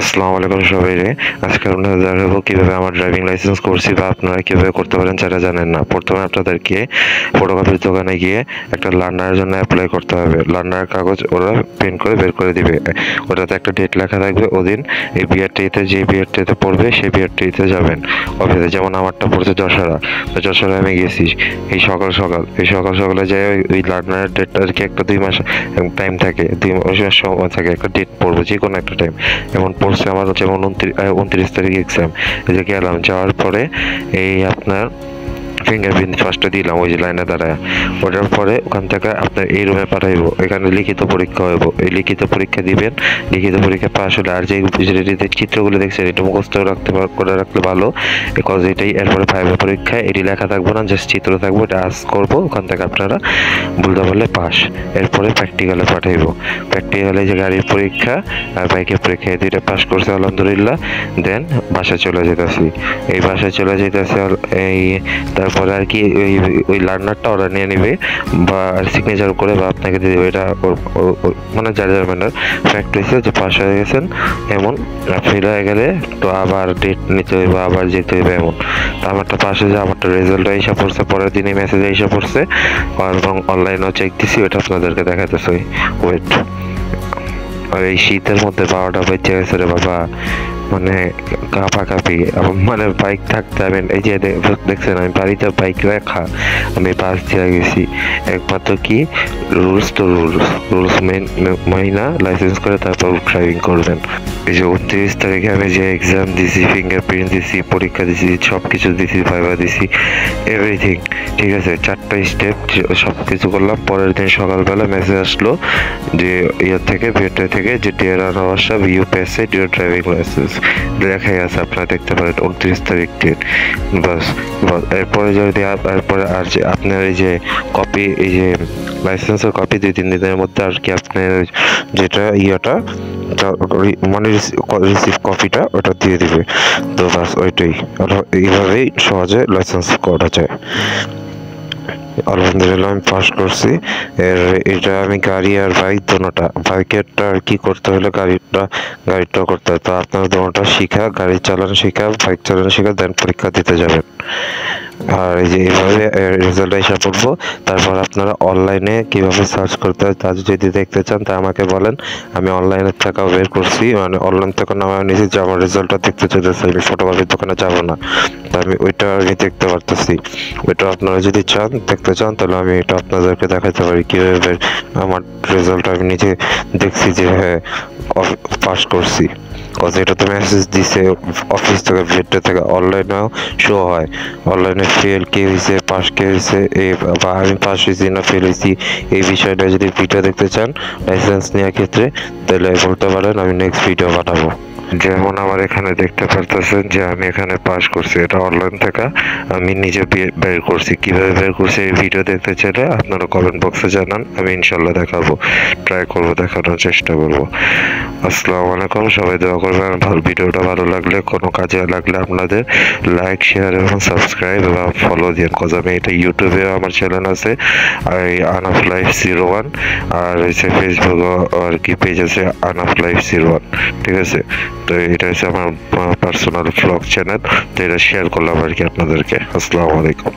আসসালামু আলাইকুম সবাইরে। আজকে আপনাদের দেখাবো কিভাবে আমার ড্রাইভিং লাইসেন্স করছি বা আপনারা কিভাবে করতে পারেন যারা জানেন না। প্রথমে আপনাদেরকে ফটোকপির দোকানে গিয়ে একটা লার্নারের জন্য অ্যাপ্লাই করতে হবে। লার্নার কাগজ ওরা প্রিন্ট করে বের করে দিবে। ওটাতে একটা ডেট লেখা থাকবে, ওদিন এই বিআরটিতে যে বিআরটিতে পড়বে সেই বিআরটিতে যাবেন অফিসে। যেমন আমারটা পড়ছে যশোরা, তো যশোরে আমি গেছি এই সকাল সকালে যাই ওই লার্নারের ডেটটা আর কি একটা 2 মাস টাইম থাকে, 2 মাস সময় থাকে, একটা ডেট পড়বো যে কোনো একটা টাইম। এমন পড়ছে আমার যেমন 29 তারিখ এক্সাম, এই যে গেলাম, যাওয়ার পরে এই আপনার ফিঙ্গারপ্রিন্ট ফার্স্টে দিলাম ওই যে লাইনে দাঁড়ায়। ওটার পরে ওখান থেকে আপনার এই রুমে পাঠাইবো, এখানে লিখিত পরীক্ষা হইব। এই লিখিত পরীক্ষা দিবেন, লিখিত পরীক্ষা পাস হলে আর যে চিত্রগুলো দেখছেন এটা মুখস্থ করে রাখলে ভালো, বিকজ এটাই এরপরে ভাইভা পরীক্ষা। এটি লেখা থাকবো না, জাস্ট চিত্র থাকবো, এটা আস করবো, ওখান থেকে আপনারা বলতে পারলে পাস। এরপরে প্র্যাকটিক্যালে পাঠাইবো। প্র্যাকটিক্যালে যে গাড়ির পরীক্ষা আর বাইকের পরীক্ষা, এই দুইটা পাস করছে আলহামদুলিল্লাহ। দেন বাসায় চলে যেতেছি। এই বাসায় চলে যেতেছে এই তারপরে আর কি ওই লার্নারটা ওরা নিয়ে নেবে বা সিগনেচার করে বা আপনাকে দিয়ে দেবে। এটা মানে যার ম্যানার ফ্যাক্ট হয়েছে যে পাস হয়ে গেছেন এমন, ফেল হয়ে গেলে তো আবার ডেট নিতে হইবে, আবার যেতে হইবে এমন। তো আমারটা পাস হয়ে যায়, আমারটা রেজাল্টটা এসে পড়ছে, পরের দিনে মেসেজ এসে পড়ছে এবং অনলাইনেও চেক দিছি, ওটা আপনাদেরকে দেখাতেছে। ওয়েট, আর এই শীতের মধ্যে 12টা বেজে গেছে রে বাবা, মানে কাঁপাকাঁপি। মানে বাইক থাকতে আমি এই যে দেখছেন আমি বাড়িতে বাইক রাখা, আমি পাশ দিয়ে গেছি। একমাত্র কি রুলস, তো রুলস মাইনা লাইসেন্স করে তারপর ড্রাইভিং করবেন। এই যে 29 তারিখে আমি যে এক্সাম দিছি, ফিঙ্গারপ্রিন্ট দিছি, পরীক্ষা দিছি, সব কিছু দিছি, ভাইভা দিছি, এভরিথিং ঠিক আছে। 4টা স্টেপ সব কিছু করলাম। পরের দিন সকালবেলা মেসেজ আসলো যে ইয়ার থেকে ভিডিও থেকে যে ডিয়ার আনাওয়াসা ভিউ পেছে ডিয়ার ড্রাইভিং লাইসেন্স লেখাই আছে, আপনারা দেখতে পারেন 29 তারিখ ডেট। বাস, এরপরে যদি এরপরে আর যে আপনার এই যে কপি, এই যে লাইসেন্সের কপি 2-3 দিনের মধ্যে আর কি আপনার যেটা ইয়েটা মানে রিসিভ কপিটা ওটা দিয়ে দিবে। তো বাস ওইটাই, এইভাবেই সহজে লাইসেন্স করা যায়। আলহামদুলিল্লাহ আমি পাস করছি। এটা আমি গাড়ি আর বাইক দোনোটা, বাইকেরটা আর কি করতে হলে গাড়িটা করতে হয়। তো আপনার দোনোটা শিখা, গাড়ি চালানো শিখা, বাইক চালানো শিখা, দেন পরীক্ষা দিতে যাবেন। আর এই যে এইভাবে রেজাল্ট এসে পড়বো। তারপর আপনারা অনলাইনে কিভাবে সার্চ করতে হয় তা যদি দেখতে চান তা আমাকে বলেন, আমি অনলাইনের টাকাও বের করছি, মানে অনলাইন থেকে নামায় নিয়েছি যে আমার রেজাল্টটা দেখতে চাইতেছি, আমি ফটোকপির দোকানে যাবো না, তো আমি ওইটা আমি দেখতে পারতেছি। ওইটা আপনারা যদি দেখতে চান তাহলে আমি এটা আপনাদেরকে দেখাতে পারি কিভাবে আমার রেজাল্ট আমি নিজে দেখছি যে হ্যাঁ পাস করছি। এটা তো মেসেজ দিছে অফিস থেকে, ভিডিও থেকে, অনলাইনেও শো হয়। অনলাইনে ফেল কে হয়েছে, পাস কে হয়েছে, বা আমি পাস হয়েছি না ফেল হয়েছি, এই বিষয়টা যদি ভিডিও দেখতে চান লাইসেন্স নেওয়ার ক্ষেত্রে তাহলে বলতে পারেন, আমি নেক্সট ভিডিও পাঠাবো। যেমন আমার এখানে দেখতে পারতেছেন যে আমি এখানে পাস করছি, এটা অনলাইন থেকে আমি নিজে বের করছি। কিভাবে বের করছি এই ভিডিও দেখতে চাইলে আপনারা কমেন্ট বক্সে জানান, আমি ইনশাল্লাহ দেখাবো, ট্রাই করবো, দেখানোর চেষ্টা করবো। আসসালামু আলাইকুম, সবাই দোয়া করবেন। ভিডিওটা ভালো লাগলে, কোনো কাজে লাগলে আপনাদের লাইক, শেয়ার এবং সাবস্ক্রাইব এবং ফলো দিন, কজ আমি এটা ইউটিউবে আমার চ্যানেল আছে আনাফ লাইফ 01, আর হচ্ছে ফেসবুকও আর কি পেজ আছে আনাফ লাইফ 01, ঠিক আছে। তো এটা হচ্ছে আমার পার্সোনাল ব্লগ চ্যানেল, তো এটা শেয়ার করলাম আর কি আপনাদেরকে। আসসালামু আলাইকুম।